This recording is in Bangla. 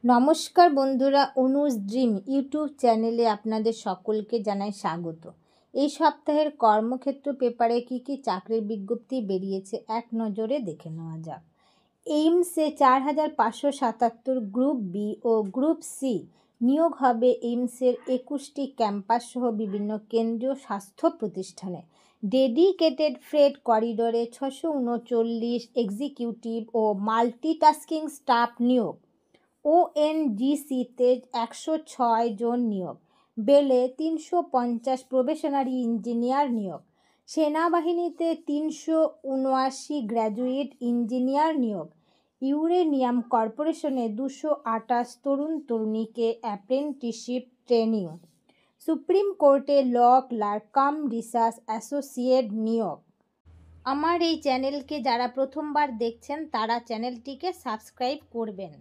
নমস্কার বন্ধুরা, অনুজ ড্রিম ইউটিউব চ্যানেলে আপনাদের সকলকে জানাই স্বাগত। এই সপ্তাহের কর্মক্ষেত্র পেপারে কী কী চাকরির বিজ্ঞপ্তি বেরিয়েছে এক নজরে দেখে নেওয়া যাক। এইমসে 4,577 গ্রুপ বি ও গ্রুপ সি নিয়োগ হবে এইমসের 21টি ক্যাম্পাস সহ বিভিন্ন কেন্দ্রীয় স্বাস্থ্য প্রতিষ্ঠানে। ডেডিকেটেড ফ্রেট করিডোরে 639 এক্সিকিউটিভ ও মাল্টিটাস্কিং স্টাফ নিয়োগ। ওএনজিসিতে 106 জন নিয়োগ। বেলে 350 প্রবেশনারি ইঞ্জিনিয়ার নিয়োগ। সেনাবাহিনীতে 379 গ্র্যাজুয়েট ইঞ্জিনিয়ার নিয়োগ। ইউরেনিয়াম কর্পোরেশনে 228 তরুণ তরুণীকে অ্যাপ্রেন্টিসশিপ ট্রেনিং। সুপ্রিম কোর্টে law clerk cum research associate নিয়োগ। আমার এই চ্যানেলকে যারা প্রথমবার দেখছেন তারা চ্যানেলটিকে সাবস্ক্রাইব করবেন।